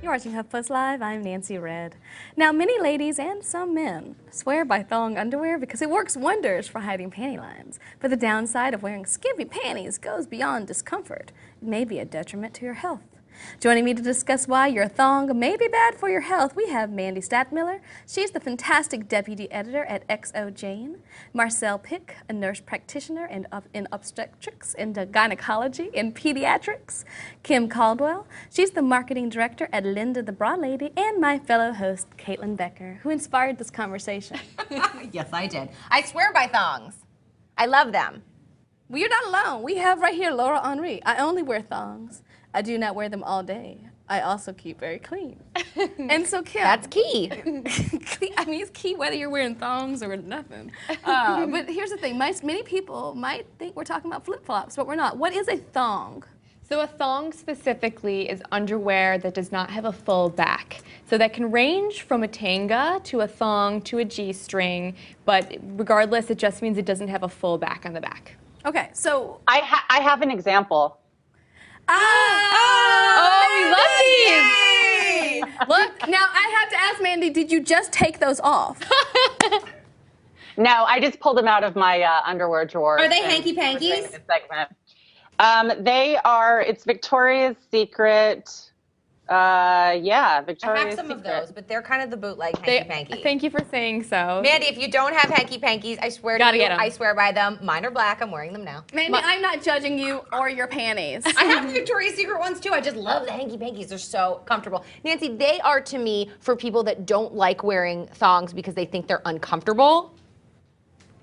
You're watching HuffPost Live. I'm Nancy Red. Now, many ladies and some men swear by thong underwear because it works wonders for hiding panty lines. But the downside of wearing skimpy panties goes beyond discomfort. It may be a detriment to your health. Joining me to discuss why your thong may be bad for your health, we have Mandy Statmiller. She's the fantastic deputy editor at Hygiene. Marcel Pick, a nurse practitioner in obstetrics and gynecology and pediatrics. Kim Caldwell, she's the marketing director at Linda the Bra Lady, and my fellow host, Caitlin Becker, who inspired this conversation. Yes, I did. I swear by thongs. I love them. Well, you're not alone. We have right here Laura Henri. I only wear thongs. I do not wear them all day. I also keep very clean. And so, Kim. That's key. I mean, it's key whether you're wearing thongs or nothing. But here's the thing. Many people might think we're talking about flip-flops, but we're not. What is a thong? So a thong specifically is underwear that does not have a full back. So that can range from a tanga to a thong to a G-string, but regardless, it just means it doesn't have a full back on the back. Okay, so... I have an example. We love these! Look, now I have to ask Mandy, did you just take those off? No, I just pulled them out of my underwear drawer. Are they hanky-pankies? They are, it's Victoria's Secret. Yeah, Victoria's I have some Secret. of those, but they're kind of the bootleg hanky-panky. Thank you for saying so. Mandy, if you don't have hanky-pankies, I swear to you, I swear by them. Mine are black. I'm wearing them now. Mandy, I'm not judging you or your panties. I have the Victoria's Secret ones too. I just love the hanky-pankies. They're so comfortable. Nancy, they are to me for people that don't like wearing thongs because they think they're uncomfortable.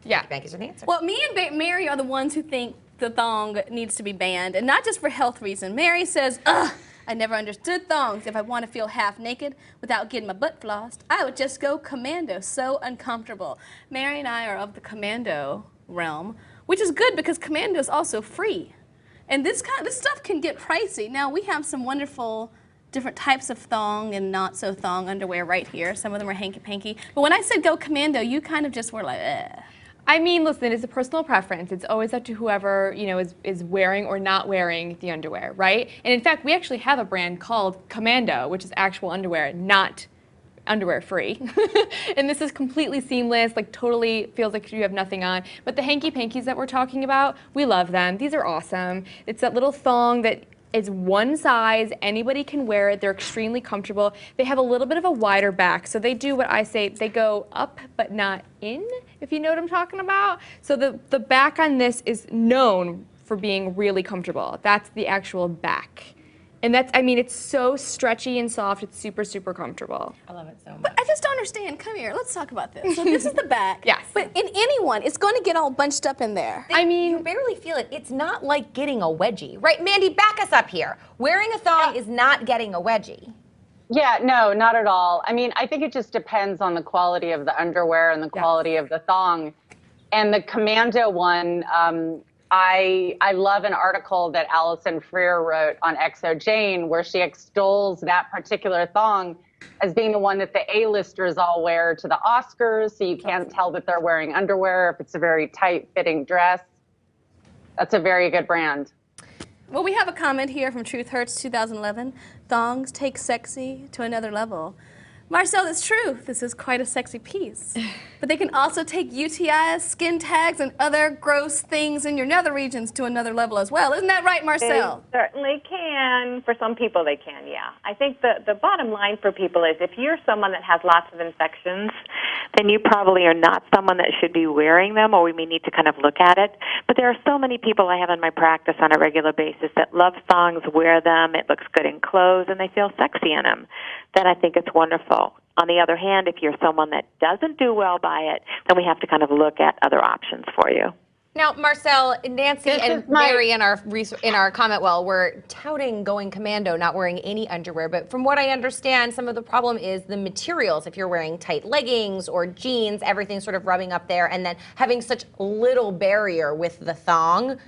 Yeah. Hanky-pankies are the answer. Well, me and Mary are the ones who think the thong needs to be banned, and not just for health reasons. Mary says, ugh, I never understood thongs. If I want to feel half naked without getting my butt flossed, I would just go commando. So uncomfortable. Mary and I are of the commando realm, which is good because commando is also free. And this stuff can get pricey. Now, we have some wonderful different types of thong and not so thong underwear right here. Some of them are hanky-panky. But when I said go commando, you kind of just were like, eh. I mean, listen, it's a personal preference. It's always up to whoever, is wearing or not wearing the underwear, right? And in fact, we actually have a brand called Commando, which is actual underwear, not underwear free. And this is completely seamless, like totally feels like you have nothing on. But the hanky-pankies that we're talking about, we love them. These are awesome. It's that little thong that is one size, anybody can wear it, they're extremely comfortable. They have a little bit of a wider back, so they do what I say, they go up but not in, if you know what I'm talking about. So the back on this is known for being really comfortable. That's the actual back. And it's so stretchy and soft, it's super, super comfortable. I love it so much. But I just don't understand. Come here, let's talk about this. So this is the back. Yes. But in anyone, it's going to get all bunched up in there. You barely feel it. It's not like getting a wedgie, right? Mandy, back us up here. Wearing a thong is not getting a wedgie. Yeah, no, not at all. I mean, I think it just depends on the quality of the underwear and the quality of the thong. And the commando one, I love an article that Alison Freer wrote on Hygiene where she extols that particular thong as being the one that the A-listers all wear to the Oscars, so you can't tell that they're wearing underwear if it's a very tight-fitting dress. That's a very good brand. Well, we have a comment here from Truth Hurts 2011. Thongs take sexy to another level. Marcel, it's true. This is quite a sexy piece. But they can also take UTIs, skin tags, and other gross things in your nether regions to another level as well. Isn't that right, Marcel? They certainly can. For some people, they can, yeah. I think the bottom line for people is if you're someone that has lots of infections, then you probably are not someone that should be wearing them, or we may need to kind of look at it. But there are so many people I have in my practice on a regular basis that love thongs, wear them, it looks good in clothes, and they feel sexy in them. Then I think it's wonderful. On the other hand, if you're someone that doesn't do well by it, then we have to kind of look at other options for you. Now, Marcel, Nancy, and Mary in our comment were touting going commando, not wearing any underwear. But from what I understand, some of the problem is the materials. If you're wearing tight leggings or jeans, everything's sort of rubbing up there, and then having such little barrier with the thong,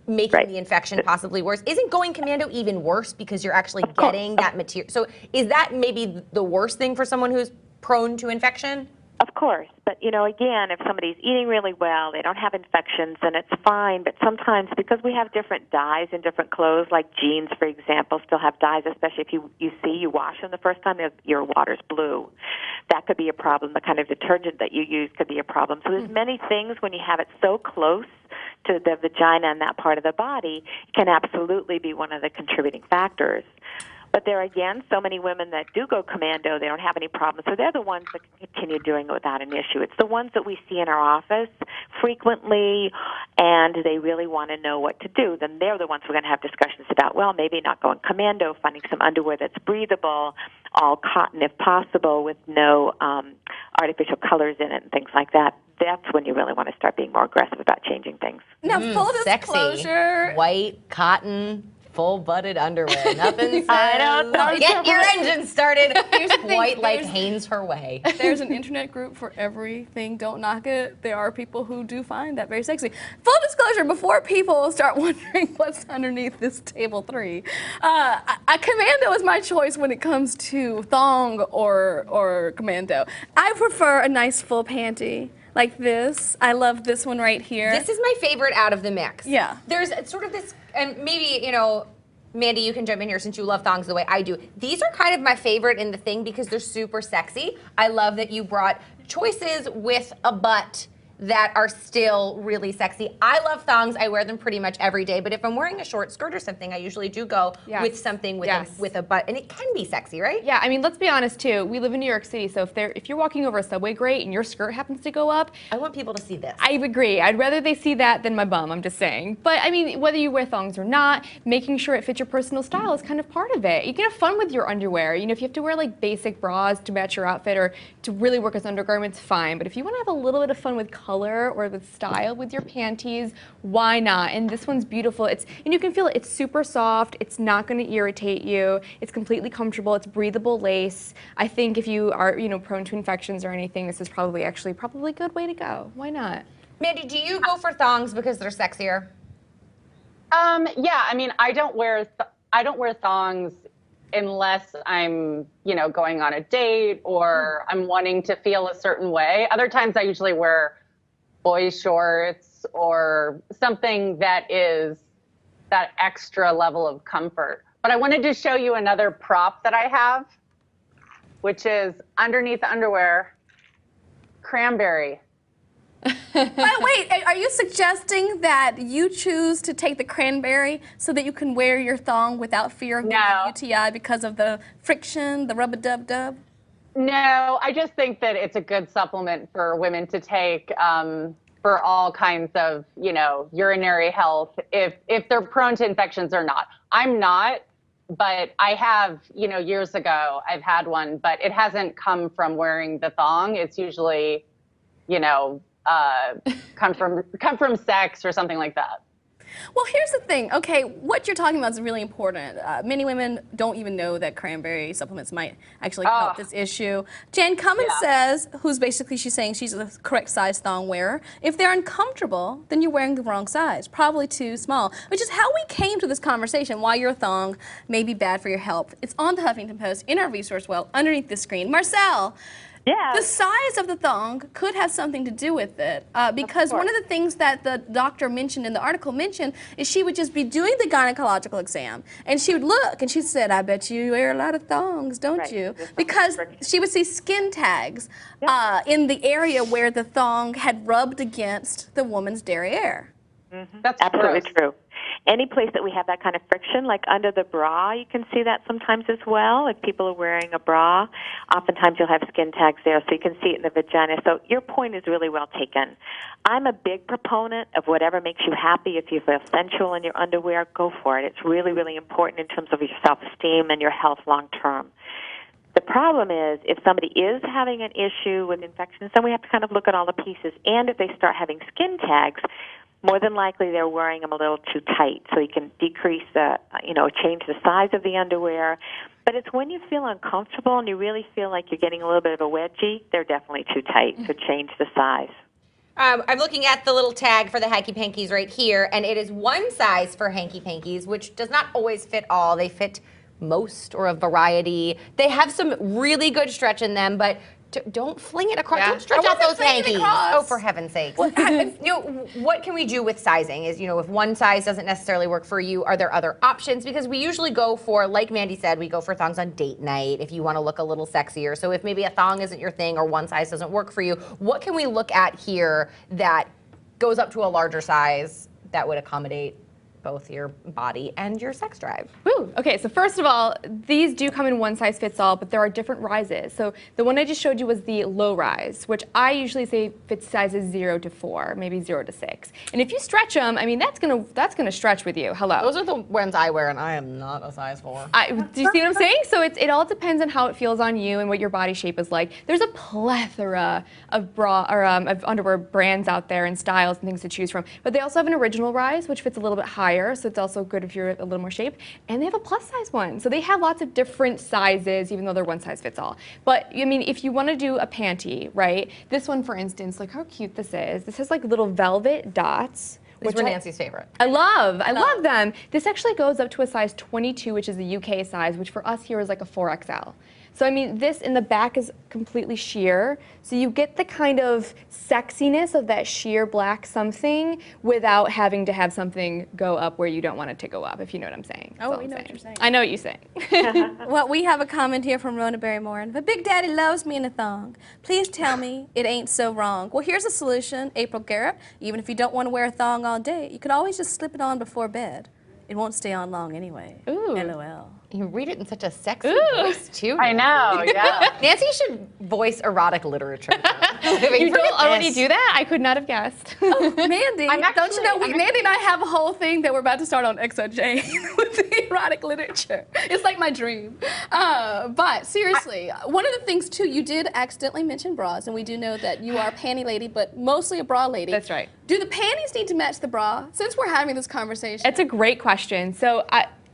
making the infection possibly worse. Isn't going commando even worse because you're actually getting that material? So is that maybe the worst thing for someone who's prone to infection? Of course, but again, if somebody's eating really well, they don't have infections, then it's fine. But sometimes, because we have different dyes in different clothes, like jeans, for example, still have dyes, especially if you wash them the first time, your water's blue. That could be a problem. The kind of detergent that you use could be a problem. So there's many things when you have it so close to the vagina and that part of the body, it can absolutely be one of the contributing factors. But there again, so many women that do go commando, they don't have any problems. So they're the ones that can continue doing it without an issue. It's the ones that we see in our office frequently, and they really want to know what to do. Then they're the ones we're going to have discussions about, well, maybe not going commando, finding some underwear that's breathable, all cotton if possible, with no artificial colors in it and things like that. That's when you really want to start being more aggressive about changing things. Now, full Sexy. disclosure. White, cotton, full-butted underwear. Nothing says, I get your engine started. Here's the thing, White like there's- Hanes her way. There's an internet group for everything. Don't knock it. There are people who do find that very sexy. Full disclosure, before people start wondering what's underneath this table 3, a commando is my choice when it comes to thong or commando. I prefer a nice full panty like this. I love this one right here. This is my favorite out of the mix. Yeah. There's sort of this, and maybe, Mandy, you can jump in here since you love thongs the way I do. These are kind of my favorite in the thing because they're super sexy. I love that you brought choices with a butt that are still really sexy. I love thongs. I wear them pretty much every day. But if I'm wearing a short skirt or something, I usually do go with something with a butt. And it can be sexy, right? Yeah, I mean, let's be honest too. We live in New York City, so if you're walking over a subway grate and your skirt happens to go up, I want people to see this. I agree. I'd rather they see that than my bum, I'm just saying. But I mean, whether you wear thongs or not, making sure it fits your personal style is kind of part of it. You can have fun with your underwear. If you have to wear like basic bras to match your outfit or to really work as undergarments, fine. But if you want to have a little bit of fun with color or with style with your panties, why not? And this one's beautiful. And you can feel it. It's super soft. It's not going to irritate you. It's completely comfortable. It's breathable lace. I think if you are, prone to infections or anything, this is probably a good way to go. Why not? Mandy, do you go for thongs because they're sexier? Yeah, I mean, I don't wear thongs unless I'm, going on a date or I'm wanting to feel a certain way. Other times I usually wear boys shorts or something that is that extra level of comfort. But I wanted to show you another prop that I have, which is underneath the underwear, cranberry. Wait, are you suggesting that you choose to take the cranberry so that you can wear your thong without fear of getting a UTI because of the friction, the rub-a-dub-dub? No, I just think that it's a good supplement for women to take for all kinds of, urinary health, if they're prone to infections or not. I'm not, but I have, years ago, I've had one, but it hasn't come from wearing the thong. It's usually, come from sex or something like that. Well, here's the thing. Okay, what you're talking about is really important. Many women don't even know that cranberry supplements might actually help this issue. Jan Cummins says, she's saying she's the correct size thong wearer. If they're uncomfortable, then you're wearing the wrong size, probably too small, which is how we came to this conversation, why your thong may be bad for your health. It's on the Huffington Post in our resource well underneath the screen. Marcel. Yeah. The size of the thong could have something to do with it because one of the things that the doctor mentioned in the article is she would just be doing the gynecological exam and she would look and she said, I bet you wear a lot of thongs, don't you? Because she would see skin tags in the area where the thong had rubbed against the woman's derriere. Mm-hmm. That's absolutely true. Any place that we have that kind of friction, like under the bra, you can see that sometimes as well. If people are wearing a bra, oftentimes you'll have skin tags there, so you can see it in the vagina. So your point is really well taken. I'm a big proponent of whatever makes you happy. If you feel sensual in your underwear, go for it. It's really, really important in terms of your self-esteem and your health long term. The problem is if somebody is having an issue with infections, then we have to kind of look at all the pieces. And if they start having skin tags, more than likely they're wearing them a little too tight. So you can decrease change the size of the underwear. But it's when you feel uncomfortable and you really feel like you're getting a little bit of a wedgie, they're definitely too tight, so change the size. I'm looking at the little tag for the hanky-pankies right here, and it is one size for hanky-pankies, which does not always fit all. They fit most or a variety. They have some really good stretch in them, but Don't fling it across. Yeah. Don't stretch I out those wasn't flinging it hankies. across. Oh, for heaven's sakes. What can we do with sizing? Is, if one size doesn't necessarily work for you, are there other options? Because we usually go for, like Mandy said, we go for thongs on date night if you want to look a little sexier. So if maybe a thong isn't your thing or one size doesn't work for you, what can we look at here that goes up to a larger size that would accommodate both your body and your sex drive? Woo. Okay, so first of all, these do come in one size fits all, but there are different rises. So the one I just showed you was the low rise, which I usually say fits sizes 0 to 4, maybe 0 to 6. And if you stretch them, I mean, that's gonna stretch with you. Hello. Those are the ones I wear, and I am not a size 4. Do you see what I'm saying? So it all depends on how it feels on you and what your body shape is like. There's a plethora of of underwear brands out there and styles and things to choose from. But they also have an original rise, which fits a little bit higher, so it's also good if you're a little more shaped. And they have a plus size one. So they have lots of different sizes, even though they're one size fits all. But I mean, if you want to do a panty, right? This one, for instance, look how cute this is. This has like little velvet dots. These were Nancy's favorite. I love them. This actually goes up to a size 22, which is the UK size, which for us here is like a 4XL. So I mean, this in the back is completely sheer, so you get the kind of sexiness of that sheer black something without having to have something go up where you don't want it to go up, if you know what I'm saying. That's all we I'm know saying. what you're saying. I know what you're saying. Well, we have a comment here from Rona Barrymore. But Big Daddy loves me in a thong. Please tell me it ain't so wrong. Well, here's a solution, April Garrett. Even if you don't want to wear a thong all day, you could always just slip it on before bed. It won't stay on long anyway. Ooh. LOL. You read it in such a sexy voice, too. I know, yeah. Nancy should voice erotic literature. You don't already do that? I could not have guessed. Oh, Mandy, don't you know, I'm Mandy and I have a whole thing that we're about to start on XOJ with the erotic literature. It's like my dream. But seriously, one of the things too, you did accidentally mention bras, and we do know that you are a panty lady, but mostly a bra lady. That's right. Do the panties need to match the bra? Since we're having this conversation. It's a great question. So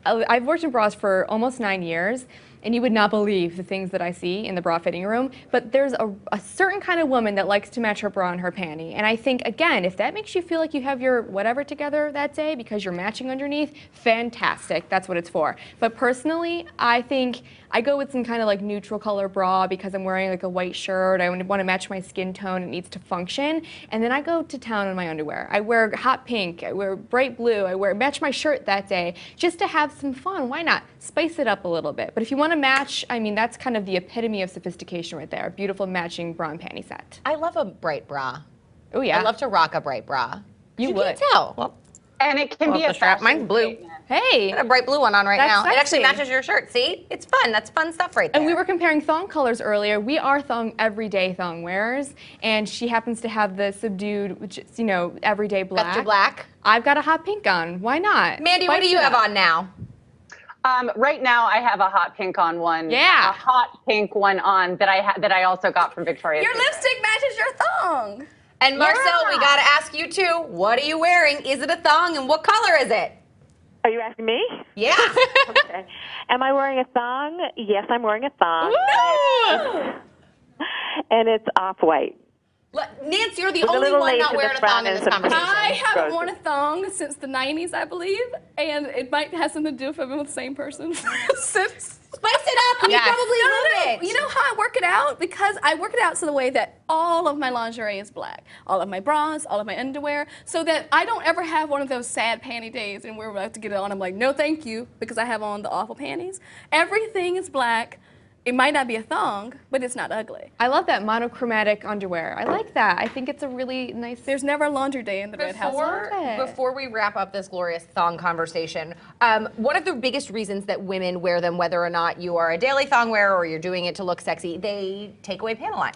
I've worked in bras for almost 9 years, and you would not believe the things that I see in the bra fitting room. But there's a certain kind of woman that likes to match her bra and her panty. And I think, again, if that makes you feel like you have your whatever together that day because you're matching underneath, fantastic. That's what it's for. But personally, I think I go with some kind of like neutral color bra because I'm wearing like a white shirt. I want to match my skin tone. It needs to function. And then I go to town in my underwear. I wear hot pink. I wear bright blue. Match my shirt that day just to have some fun. Why not? Spice it up a little bit. But if you want to match, I mean, that's kind of the epitome of sophistication right there. A beautiful matching bra and panty set. I love a bright bra. Oh yeah. I love to rock a bright bra. You Can't would. tell. Well, And it can be the a strap. fashion Mine's blue. statement. Hey. I got a bright blue one on right That's now. It actually sexy. matches your shirt. See? It's fun. That's fun stuff right there. And we were comparing thong colors earlier. We are thong everyday thong wearers, and she happens to have the subdued, which is, everyday black. Got your black. I've got a hot pink on. Why not? Mandy, what Spice do you it have up. on now? Right now, I have a hot pink on one. Yeah. A hot pink one on that I also got from Victoria's Your Secret. lipstick matches your thong. And Marcel, Yeah. we got to ask you too. What are you wearing? Is it a thong, and what color is it? Are you asking me? Yeah. Okay. Am I wearing a thong? Yes, I'm wearing a thong. And it's off-white. Nancy, you're the With a only little one lace not in the wearing a front thong in and this some conversation. I haven't Frozen. worn a thong since the 90s, I believe, and it might have something to do if I've been with the same person since. Spice it up. You Yes. probably No, love it. You know how I work it out? Because I work it out so the way that all of my lingerie is black. All of my bras, all of my underwear, so that I don't ever have one of those sad panty days and we're about to get it on. I'm like, no thank you, because I have on the awful panties. Everything is black. It might not be a thong, but it's not ugly. I love that monochromatic underwear. I like that. I think it's a really nice. There's never a laundry day in the Red House. Before we wrap up this glorious thong conversation, one of the biggest reasons that women wear them, whether or not you are a daily thong wearer or you're doing it to look sexy, they take away panty line.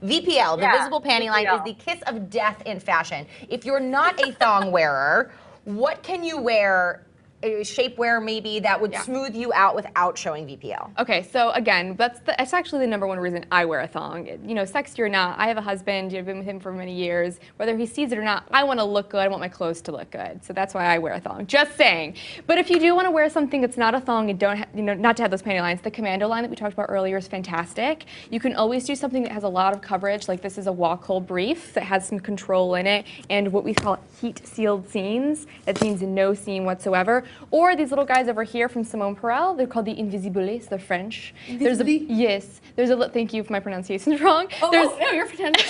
VPL, the Yeah, visible panty line, is VPL. the kiss of death in fashion. If you're not a thong wearer, what can you wear? A shapewear maybe that would smooth you out without showing VPL. Okay, so again, that's actually the number one reason I wear a thong. Sexy or not, I have a husband. I've been with him for many years. Whether he sees it or not, I want to look good. I want my clothes to look good. So that's why I wear a thong. Just saying. But if you do want to wear something that's not a thong and don't, not to have those panty lines, the Commando line that we talked about earlier is fantastic. You can always do something that has a lot of coverage, like this is a walk-hold brief that has some control in it, and what we call heat-sealed seams. That means no seam whatsoever. Or these little guys over here from Simone Perel, they're called the Invisibles, they're French. Thank you if my pronunciation is wrong. No, you're pretending.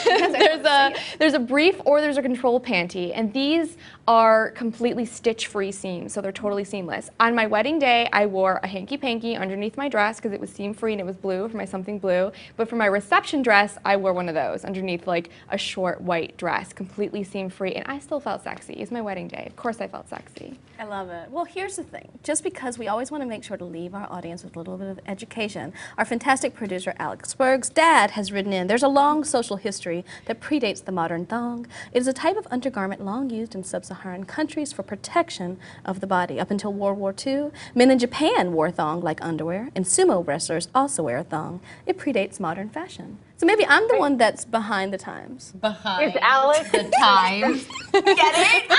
There's a brief or there's a control panty, and these are completely stitch-free seams, so they're totally seamless. On my wedding day, I wore a hanky-panky underneath my dress because it was seam-free and it was blue for my something blue. But for my reception dress, I wore one of those underneath like a short white dress, completely seam-free, and I still felt sexy. It's my wedding day. Of course I felt sexy. I love it. Well, here's the thing. Just because we always want to make sure to leave our audience with a little bit of education, our fantastic producer, Alex Berg's dad has written in, there's a long social history that predates the modern thong. It is a type of undergarment long used in sub-Saharan countries for protection of the body. Up until World War II, men in Japan wore thong like underwear, and sumo wrestlers also wear a thong. It predates modern fashion. So maybe I'm the one that's behind the times. Behind Is Alex the times. Get it?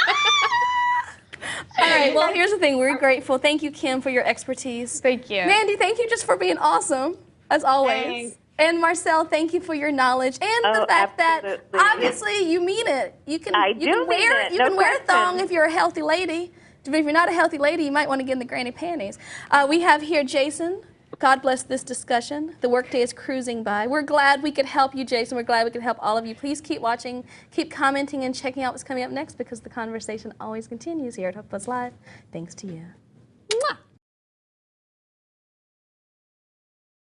All right, well, here's the thing. We're grateful. Thank you, Kim, for your expertise. Thank you. Mandy, thank you just for being awesome, as always. Thanks. And Marcel, thank you for your knowledge and the fact that obviously you mean it. You can I you do can mean wear it, you no can wear a thong question. if you're a healthy lady. But if you're not a healthy lady, you might want to get in the granny panties. We have here Jason. God bless this discussion. The workday is cruising by. We're glad we could help you, Jason. We're glad we could help all of you. Please keep watching, keep commenting, and checking out what's coming up next because the conversation always continues here at HuffPost Live. Thanks to you.